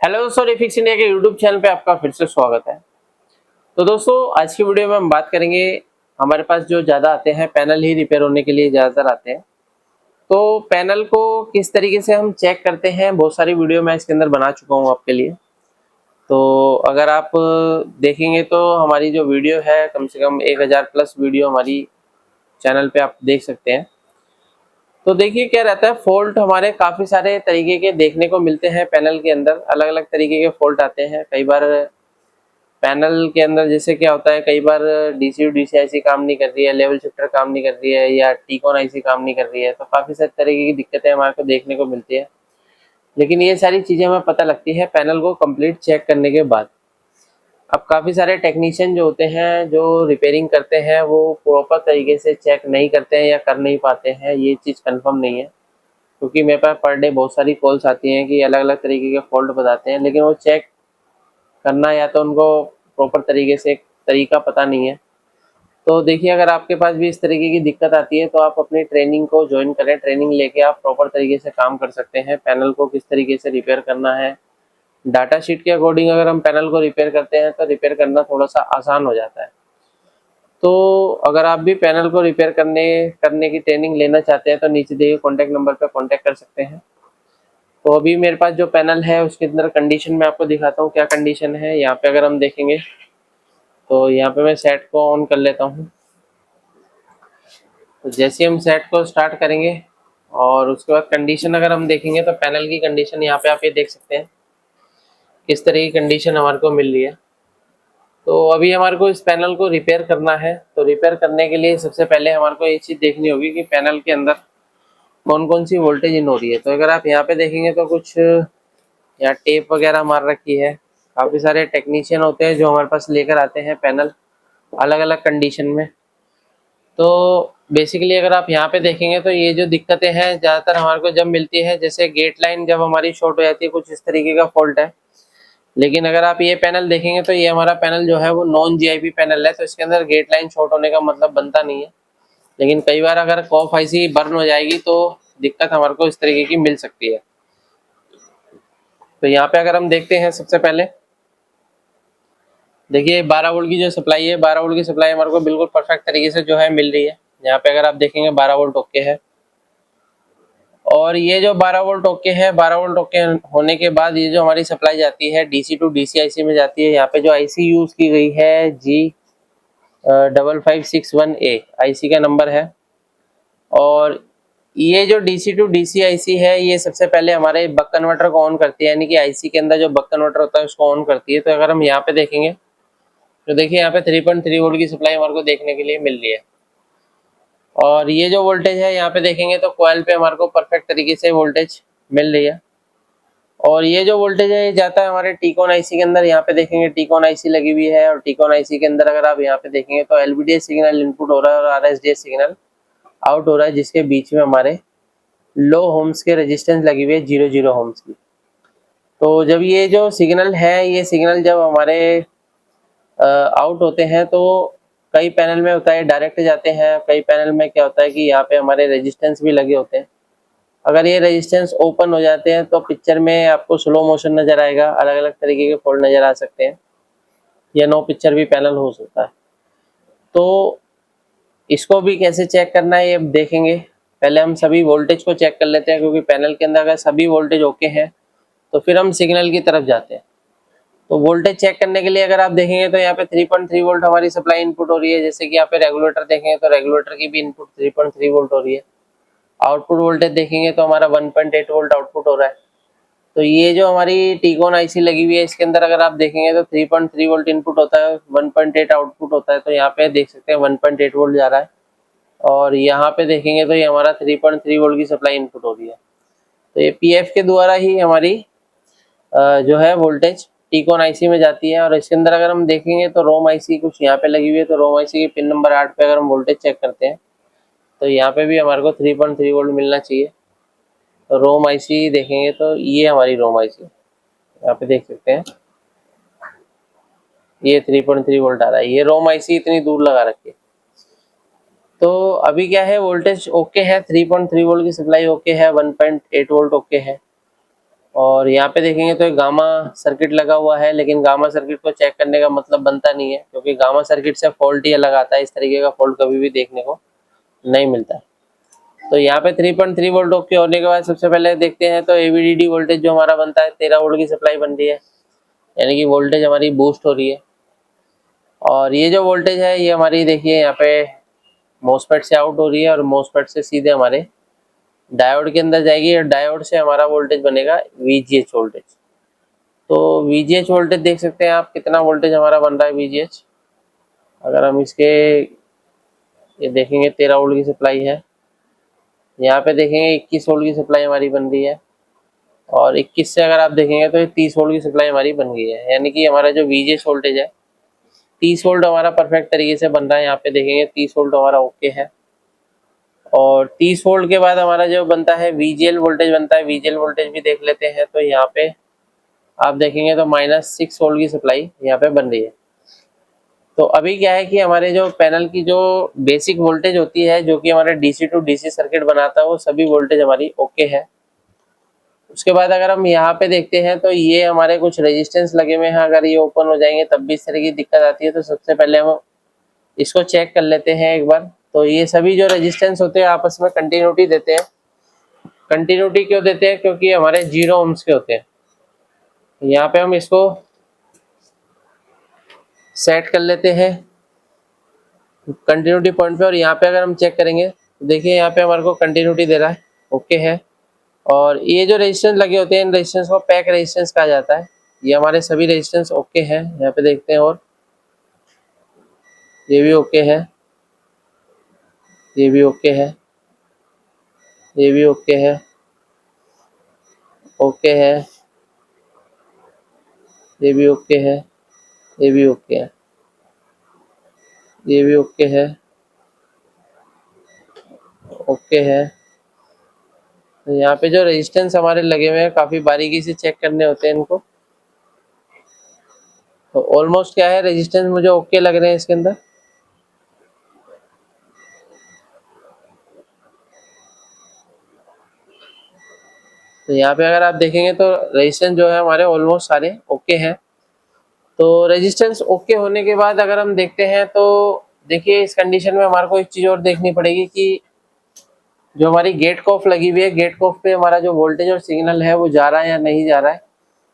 Hello दोस्तों, refix India के YouTube channel पे आपका फिर से स्वागत है। तो दोस्तों, आज की वीडियो में हम बात करेंगे। हमारे पास जो ज़्यादा आते हैं पैनल ही रिपेयर होने के लिए ज़्यादातर आते हैं। तो पैनल को किस तरीके से हम चेक करते हैं, बहुत सारी वीडियो मैं इसके अंदर बना चुका हूँ आपके लिए। तो अगर आप देखेंगे तो हमारी जो वीडियो है कम से कम 1000 प्लस वीडियो हमारी चैनल पे आप देख सकते हैं। तो देखिए क्या रहता है, फॉल्ट हमारे काफ़ी सारे तरीके के देखने को मिलते हैं। पैनल के अंदर अलग अलग तरीके के फॉल्ट आते हैं। कई बार पैनल के अंदर जैसे क्या होता है, कई बार डीसी डीसीआईसी काम नहीं कर रही है, लेवल शिफ्टर काम नहीं कर रही है, या टीकॉन आईसी काम नहीं कर रही है। तो काफ़ी सारी तरीके की दिक्कतें हमारे को देखने को मिलती है। लेकिन ये सारी चीज़ें हमें पता लगती है पैनल को कंप्लीट चेक करने के बाद। अब काफ़ी सारे टेक्नीशियन जो होते हैं, जो रिपेयरिंग करते हैं, वो प्रॉपर तरीके से चेक नहीं करते हैं या कर नहीं पाते हैं। ये चीज़ कंफर्म नहीं है, क्योंकि मेरे पास पर डे बहुत सारी कॉल्स आती हैं कि अलग अलग तरीके के फॉल्ट बताते हैं, लेकिन वो चेक करना या तो उनको प्रॉपर तरीके से तरीका पता नहीं है। तो देखिए, अगर आपके पास भी इस तरीके की दिक्कत आती है तो आप अपनी ट्रेनिंग को ज्वाइन करें। ट्रेनिंग लेके आप प्रॉपर तरीके से काम कर सकते हैं। पैनल को किस तरीके से रिपेयर करना है, डाटा शीट के अकॉर्डिंग अगर हम पैनल को रिपेयर करते हैं तो रिपेयर करना थोड़ा सा आसान हो जाता है। तो अगर आप भी पैनल को रिपेयर करने की ट्रेनिंग लेना चाहते हैं तो नीचे दिए कॉन्टैक्ट नंबर पर कॉन्टैक्ट कर सकते हैं। तो अभी मेरे पास जो पैनल है उसके अंदर कंडीशन मैं आपको दिखाता हूँ क्या कंडीशन है। यहाँ पे अगर हम देखेंगे तो यहाँ पे मैं सेट को ऑन कर लेता हूँ। तो जैसे हम सेट को स्टार्ट करेंगे और उसके बाद कंडीशन अगर हम देखेंगे तो पैनल की कंडीशन यहाँ पे आप ये देख सकते हैं किस तरह की कंडीशन हमारे को मिल रही है। तो अभी हमारे को इस पैनल को रिपेयर करना है। तो रिपेयर करने के लिए सबसे पहले हमारे को ये चीज़ देखनी होगी कि पैनल के अंदर कौन कौन सी वोल्टेज इन हो रही है। तो अगर आप यहाँ पे देखेंगे तो कुछ यहाँ टेप वगैरह मार रखी है। काफ़ी सारे टेक्नीशियन होते हैं जो हमारे पास लेकर आते हैं पैनल अलग अलग कंडीशन में। तो बेसिकली अगर आप यहाँ पे देखेंगे तो ये जो दिक्कतें हैं ज़्यादातर हमारे को जब मिलती है, जैसे गेट लाइन जब हमारी शॉर्ट हो जाती है, कुछ इस तरीके का फॉल्ट है। लेकिन अगर आप ये पैनल देखेंगे तो ये हमारा पैनल जो है वो नॉन जीआईपी पैनल है, तो इसके अंदर गेट लाइन शॉर्ट होने का मतलब बनता नहीं है। लेकिन कई बार अगर कॉफ आईसी बर्न हो जाएगी तो दिक्कत हमारे को इस तरीके की मिल सकती है। तो यहाँ पे अगर हम देखते हैं, सबसे पहले देखिए 12 वोल्ट की जो सप्लाई है, 12 वोल्ट की सप्लाई हमारे को बिल्कुल परफेक्ट तरीके से जो है मिल रही है। यहाँ पे अगर आप देखेंगे 12 वोल्ट ओके है। और ये जो 12 वोल्ट ओके है, 12 वोल्ट ओके होने के बाद ये जो हमारी सप्लाई जाती है डीसी टू डीसी आईसी में जाती है। यहाँ पे जो आईसी यूज की गई है G5561A आईसी का नंबर है। और ये जो डीसी टू डीसी आईसी है, ये सबसे पहले हमारे बक कन्वर्टर को ऑन करती है, यानी कि आईसी के अंदर जो बक कन्वर्टर होता है उसको ऑन करती है। तो अगर हम यहाँ पे देखेंगे तो देखिए यहाँ पे 3.3 वोल्ट की सप्लाई हमारे को देखने के लिए मिल रही है। और ये जो वोल्टेज है यहाँ पे देखेंगे तो कॉइल पे हमारे को परफेक्ट तरीके से वोल्टेज मिल रही है। और ये जो वोल्टेज है ये जाता है हमारे टीकॉन आईसी के अंदर। यहाँ पे देखेंगे टीकॉन आईसी लगी हुई है, और टीकॉन आईसी के अंदर अगर आप यहाँ पे देखेंगे तो एलवीडीएस सिग्नल इनपुट हो रहा है और आरएसडीएस सिग्नल आउट हो रहा है, जिसके बीच में हमारे लो होम्स के रेजिस्टेंस लगी हुई है, 00 होम्स की। तो जब ये जो सिग्नल है, ये सिग्नल जब हमारे आउट होते हैं तो कई पैनल में होता है डायरेक्ट जाते हैं, कई पैनल में क्या होता है कि यहाँ पे हमारे रेजिस्टेंस भी लगे होते हैं। अगर ये रेजिस्टेंस ओपन हो जाते हैं तो पिक्चर में आपको स्लो मोशन नजर आएगा, अलग अलग तरीके के फॉल्ट नजर आ सकते हैं, या नो पिक्चर भी पैनल हो सकता है। तो इसको भी कैसे चेक करना है ये देखेंगे। पहले हम सभी वोल्टेज को चेक कर लेते हैं, क्योंकि पैनल के अंदर अगर सभी वोल्टेज ओके हैं तो फिर हम सिग्नल की तरफ जाते हैं। तो वोल्टेज चेक करने के लिए अगर आप देखेंगे तो यहाँ पे 3.3 वोल्ट हमारी सप्लाई इनपुट हो रही है। जैसे कि यहाँ पे रेगुलेटर देखेंगे तो रेगुलेटर की भी इनपुट 3.3 वोल्ट हो रही है। आउटपुट वोल्टेज देखेंगे तो हमारा 1.8 वोल्ट आउटपुट हो रहा है। तो ये जो हमारी टीकॉन आईसी लगी हुई है, इसके अंदर अगर आप देखेंगे तो 3.3 वोल्ट इनपुट होता है, 1.8 आउटपुट होता है। तो यहाँ पे देख सकते हैं 1.8 वोल्ट जा रहा है। और यहाँ पे देखेंगे तो ये हमारा 3.3 वोल्ट की सप्लाई इनपुट हो रही है। तो ये पीएफ के द्वारा ही हमारी जो है वोल्टेज टीकॉन आईसी में जाती है। और इसके अंदर अगर हम देखेंगे तो रोम आईसी कुछ यहाँ पे लगी हुई है। तो रोम आईसी के पिन नंबर 8 पे अगर हम वोल्टेज चेक करते हैं तो यहाँ पे भी हमारे को 3.3 वोल्ट मिलना चाहिए। तो रोम आईसी देखेंगे तो ये हमारी रोम आईसी यहाँ पे देख सकते हैं, ये 3.3 वोल्ट आ रहा है। ये रोम आईसी इतनी दूर लगा रखी है। तो अभी क्या है, वोल्टेज ओके है, 3.3 वोल्ट की सप्लाई ओके है, 1.8 वोल्ट ओके है। और यहाँ पे देखेंगे तो एक गामा सर्किट लगा हुआ है, लेकिन गामा सर्किट को चेक करने का मतलब बनता नहीं है, क्योंकि गामा सर्किट से फॉल्ट ही अलग आता है। इस तरीके का फॉल्ट कभी भी देखने को नहीं मिलता है। तो यहाँ पे 3.3 वोल्ट ओके होने के बाद सबसे पहले देखते हैं तो एवीडीडी वोल्टेज जो हमारा बनता है 13 वोल्ट की सप्लाई बन रही है, यानी कि वोल्टेज हमारी बूस्ट हो रही है। और ये जो वोल्टेज है ये हमारी देखिए यहाँ पे मोसफेट से आउट हो रही है और मोसफेट से सीधे हमारे डायोड के अंदर जाएगी और डायोड से हमारा वोल्टेज बनेगा वीजीएच वोल्टेज। तो वीजीएच वोल्टेज देख सकते हैं आप कितना वोल्टेज हमारा बन रहा है वीजीएच। अगर हम इसके ये देखेंगे 13 वोल्ट की सप्लाई है, यहाँ पे देखेंगे 21 वोल्ट की सप्लाई हमारी बन रही है, और 21 से अगर आप देखेंगे तो 30 वोल्ट की सप्लाई हमारी बन गई है, यानी कि हमारा जो वीजीएच वोल्टेज है 30 वोल्ट हमारा परफेक्ट तरीके से बन रहा है। यहाँ पे देखेंगे 30 वोल्ट हमारा ओके है। और 30 वोल्ट के बाद हमारा जो बनता है वीजीएल वोल्टेज बनता है, वीजीएल वोल्टेज भी देख लेते हैं। तो यहाँ पे आप देखेंगे तो -6 वोल्ट की सप्लाई यहाँ पे बन रही है। तो अभी क्या है कि हमारे जो पैनल की जो बेसिक वोल्टेज होती है, जो कि हमारे डीसी टू डीसी सर्किट बनाता है, वो सभी वोल्टेज हमारी ओके है। उसके बाद अगर हम यहाँ पे देखते हैं तो ये हमारे कुछ रेजिस्टेंस लगे हुए हैं, अगर ये ओपन हो जाएंगे तब भी इस तरह की दिक्कत आती है। तो सबसे पहले हम इसको चेक कर लेते हैं एक बार। तो ये सभी जो रेजिस्टेंस होते हैं आपस में कंटिन्यूटी देते हैं। कंटिन्यूटी क्यों देते हैं? क्योंकि हमारे 0 ओम्स के होते हैं। यहाँ पे हम इसको सेट कर लेते हैं कंटिन्यूटी पॉइंट पे, और यहाँ पे अगर हम चेक करेंगे तो देखिए यहाँ पे हमारे को कंटिन्यूटी दे रहा है, ओके है। और ये जो रेजिस्टेंस लगे होते हैं इन रेजिस्टेंस को पैक रेजिस्टेंस कहा जाता है। ये हमारे सभी रेजिस्टेंस ओके हैं, यहाँ पे देखते हैं। और ये भी ओके है, ये भी ओके है, ये भी ओके है, ओके है, ये भी ओके है, ये भी ओके है, ये भी ओके है, ओके है। तो यहाँ पे जो रेजिस्टेंस हमारे लगे हुए हैं काफी बारीकी से चेक करने होते हैं इनको। तो ऑलमोस्ट क्या है, रेजिस्टेंस मुझे ओके लग रहे हैं इसके अंदर। तो यहाँ पे अगर आप देखेंगे तो रेजिस्टेंस जो है हमारे ऑलमोस्ट सारे ओके हैं। तो रेजिस्टेंस ओके होने के बाद अगर हम देखते हैं तो देखिए इस कंडीशन में हमारे को एक चीज और देखनी पड़ेगी कि जो हमारी गेट कॉफ लगी हुई है, गेट कॉफ पे हमारा जो वोल्टेज और सिग्नल है वो जा रहा है या नहीं जा रहा है।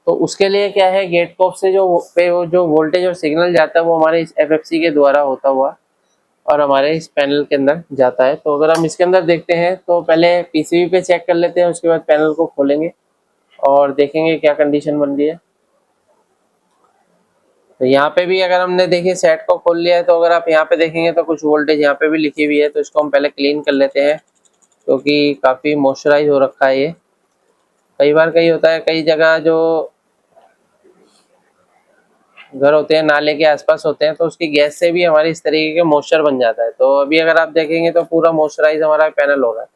तो उसके लिए क्या है, गेट कॉफ से जो वोल्टेज और सिग्नल जाता है वो हमारे इस एफएफसी के द्वारा होता हुआ और हमारे इस पैनल के अंदर जाता है। तो अगर हम इसके अंदर देखते हैं तो पहले पीसीबी पे चेक कर लेते हैं, उसके बाद पैनल को खोलेंगे और देखेंगे क्या कंडीशन बन रही है। तो यहाँ पे भी अगर हमने देखिए सेट को खोल लिया है, तो अगर आप यहाँ पे देखेंगे तो कुछ वोल्टेज यहाँ पे भी लिखी हुई है। तो इसको हम पहले क्लीन कर लेते हैं, क्योंकि काफ़ी मॉइस्चराइज हो रखा है ये। कई बार कई होता है, कई जगह जो घर होते हैं नाले के आसपास होते हैं, तो उसकी गैस से भी हमारे इस तरीके के मॉइस्चर बन जाता है। तो अभी अगर आप देखेंगे तो पूरा मॉइस्चराइज हमारा पैनल हो रहा है।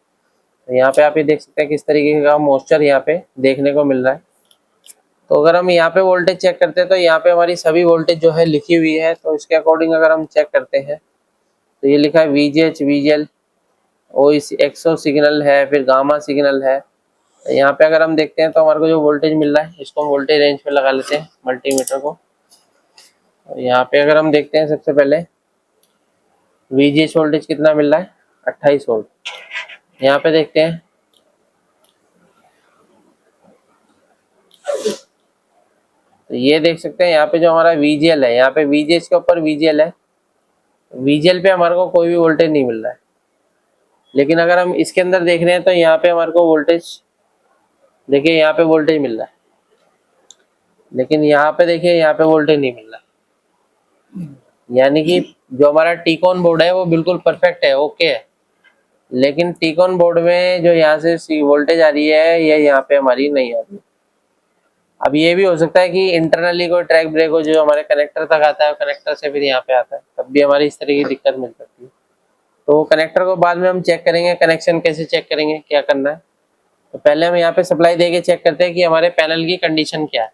तो यहाँ पे आप ये देख सकते हैं किस तरीके का मॉइस्चर यहाँ पे देखने को मिल रहा है। तो अगर हम यहाँ पे वोल्टेज चेक करते हैं तो यहाँ पे हमारी सभी वोल्टेज जो है लिखी हुई है। तो इसके अकॉर्डिंग अगर हम चेक करते हैं तो ये लिखा है वीजीएच, वीजीएल, ओ एक्सओ सिग्नल है, फिर गामा सिग्नल है। तो यहाँ पे अगर हम देखते हैं तो हमारे को जो वोल्टेज मिल रहा है, इसको हम वोल्टेज रेंज पे लगा लेते हैं मल्टीमीटर को। यहाँ पे अगर हम देखते हैं सबसे पहले वीजीएच वोल्टेज कितना मिल रहा है, 28 वोल्ट। यहाँ पे देखते हैं तो ये देख सकते हैं यहाँ पे जो हमारा वीजीएल है, यहाँ पे वीजीएच के ऊपर वीजीएल है, वीजीएल पे हमारे को कोई भी वोल्टेज नहीं मिल रहा है। लेकिन अगर हम इसके अंदर देख रहे हैं तो यहाँ पे हमारे को वोल्टेज देखिए, यहाँ पे वोल्टेज मिल रहा है, लेकिन यहाँ पे देखिए यहाँ पे वोल्टेज नहीं मिल रहा। यानी कि जो हमारा टीकॉन बोर्ड है वो बिल्कुल परफेक्ट है, ओके है, लेकिन टीकॉन बोर्ड में जो यहाँ से वोल्टेज आ रही है ये यहाँ पे हमारी नहीं आ रही। अब ये भी हो सकता है कि इंटरनली कोई ट्रैक ब्रेक हो जो हमारे कनेक्टर तक आता है, कनेक्टर से फिर यहाँ पे आता है, तब भी हमारी इस तरह की दिक्कत मिल सकती है। तो कनेक्टर को बाद में हम चेक करेंगे, कनेक्शन कैसे चेक करेंगे, क्या करना है। तो पहले हम यहाँ पे सप्लाई दे के चेक करते हैं कि हमारे पैनल की कंडीशन क्या है,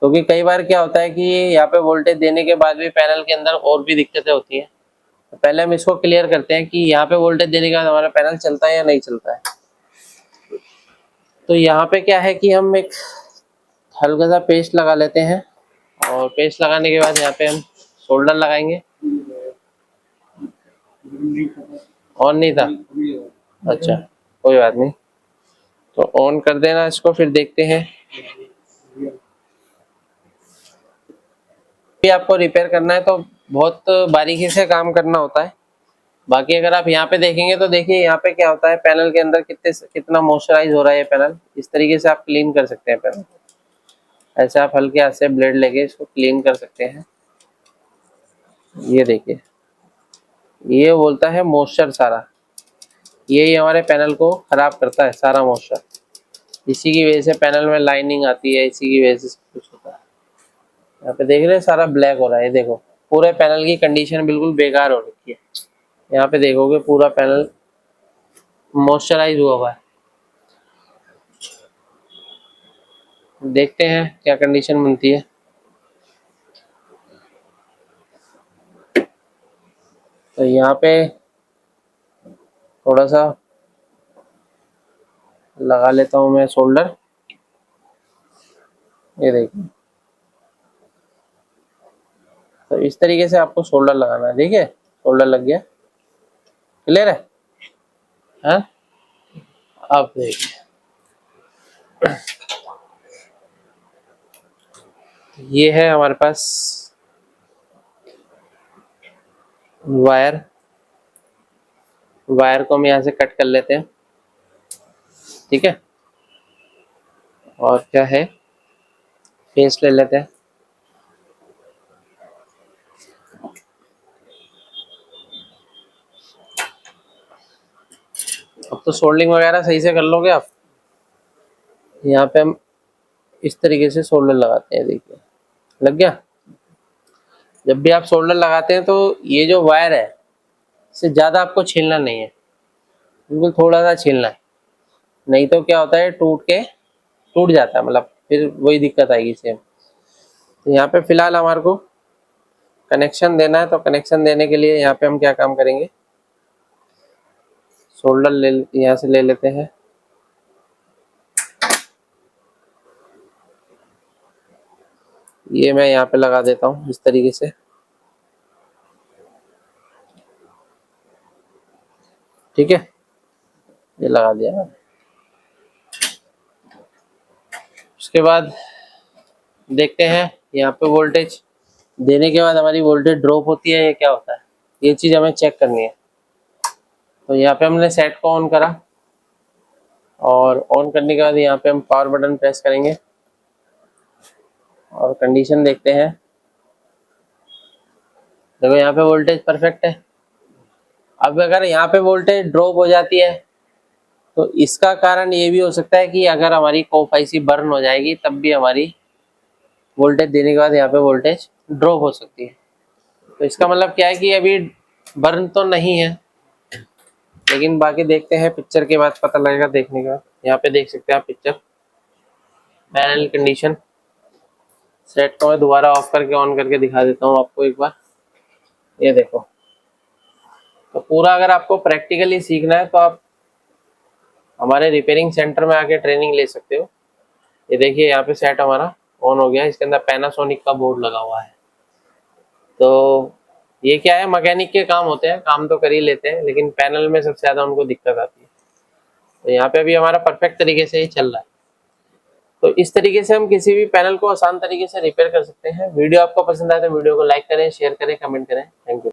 क्योंकि कई बार क्या होता है कि यहाँ पे वोल्टेज देने के बाद भी पैनल के अंदर और भी दिक्कतें होती हैं। तो पहले हम इसको क्लियर करते हैं कि यहाँ पे वोल्टेज देने के बाद हमारा पैनल चलता है या नहीं चलता है। तो यहाँ पे क्या है कि हम एक हल्का सा पेस्ट लगा लेते हैं, और पेस्ट लगाने के बाद यहाँ पे हम शोल्डर लगाएंगे। ऑन नहीं था, अच्छा कोई बात नहीं, तो ऑन कर देना इसको, फिर देखते हैं। भी आपको रिपेयर करना है तो बहुत बारीकी से काम करना होता है। बाकी अगर आप यहाँ पे देखेंगे तो देखिए यहाँ पे क्या होता है, पैनल के अंदर कितना मॉइस्चराइज हो रहा है ये पैनल। इस तरीके से आप क्लीन कर सकते हैं पैनल, ऐसे आप हल्के हाथ से ब्लेड लेके इसको क्लीन कर सकते हैं। ये देखिए, ये बोलता है मॉइस्चर सारा, यही हमारे पैनल को खराब करता है, सारा मॉइस्चर। इसी की वजह से पैनल में लाइनिंग आती है, इसी की वजह से सब कुछ होता है। यहाँ पे देख रहे हैं सारा ब्लैक हो रहा है, ये देखो पूरे पैनल की कंडीशन बिल्कुल बेकार हो रखी है। यहाँ पे देखोगे पूरा पैनल मॉइस्चराइज हुआ हुआ है। देखते हैं क्या कंडीशन बनती है। तो यहाँ पे थोड़ा सा लगा लेता हूँ मैं शोल्डर, ये देखिए। तो इस तरीके से आपको शोल्डर लगाना है, देखिए शोल्डर लग गया, क्लियर है। हाँ अब देखिए, ये है हमारे पास वायर को हम यहाँ से कट कर लेते हैं, ठीक है। और क्या है, फेस ले लेते हैं। अब तो सोल्डिंग वगैरह सही से कर लोगे आप। यहाँ पे हम इस तरीके से सोल्डर लगाते हैं, देखिए लग गया। जब भी आप सोल्डर लगाते हैं तो ये जो वायर है इससे ज़्यादा आपको छीलना नहीं है, बिल्कुल थोड़ा सा छीलना है, नहीं तो क्या होता है टूट जाता है, मतलब फिर वही दिक्कत आएगी सेम। तो यहाँ पे फिलहाल हमारे को कनेक्शन देना है, तो कनेक्शन देने के लिए यहाँ पे हम क्या काम करेंगे, शोल्डर यहाँ से ले लेते हैं। ये मैं यहाँ पे लगा देता हूँ इस तरीके से, ठीक है। ये लगा दिया मैंने। उसके बाद देखते हैं यहाँ पे वोल्टेज देने के बाद हमारी वोल्टेज ड्रॉप होती है या क्या होता है, ये चीज़ हमें चेक करनी है। तो यहाँ पे हमने सेट को ऑन करा, और ऑन करने के बाद यहाँ पे हम पावर बटन प्रेस करेंगे और कंडीशन देखते हैं। देखो यहाँ पे वोल्टेज परफेक्ट है। अब अगर यहाँ पे वोल्टेज ड्रॉप हो जाती है तो इसका कारण ये भी हो सकता है कि अगर हमारी कॉप आईसी बर्न हो जाएगी तब भी हमारी वोल्टेज देने के बाद यहाँ पे वोल्टेज ड्रॉप हो सकती है। तो इसका मतलब क्या है कि अभी बर्न तो नहीं है, लेकिन बाकी देखते हैं, पिक्चर के बाद पता लगेगा। देखने के बाद यहाँ पे देख सकते हैं आप पिक्चर, पैनल कंडीशन। सेट को मैं दोबारा ऑफ करके ऑन करके दिखा देता हूँ आपको एक बार, ये देखो। तो पूरा अगर आपको प्रैक्टिकली सीखना है तो आप हमारे रिपेयरिंग सेंटर में आके ट्रेनिंग ले सकते हो। ये देखिए यहाँ पे सेट हमारा ऑन हो गया, इसके अंदर पैनासोनिक का बोर्ड लगा हुआ है। तो ये क्या है, मैकेनिक के काम होते हैं, काम तो कर ही लेते हैं, लेकिन पैनल में सबसे ज़्यादा उनको दिक्कत आती है। तो यहाँ पे अभी हमारा परफेक्ट तरीके से ही चल रहा है। तो इस तरीके से हम किसी भी पैनल को आसान तरीके से रिपेयर कर सकते हैं। वीडियो आपको पसंद आए तो वीडियो को लाइक करें, शेयर करें, कमेंट करें। Thank you.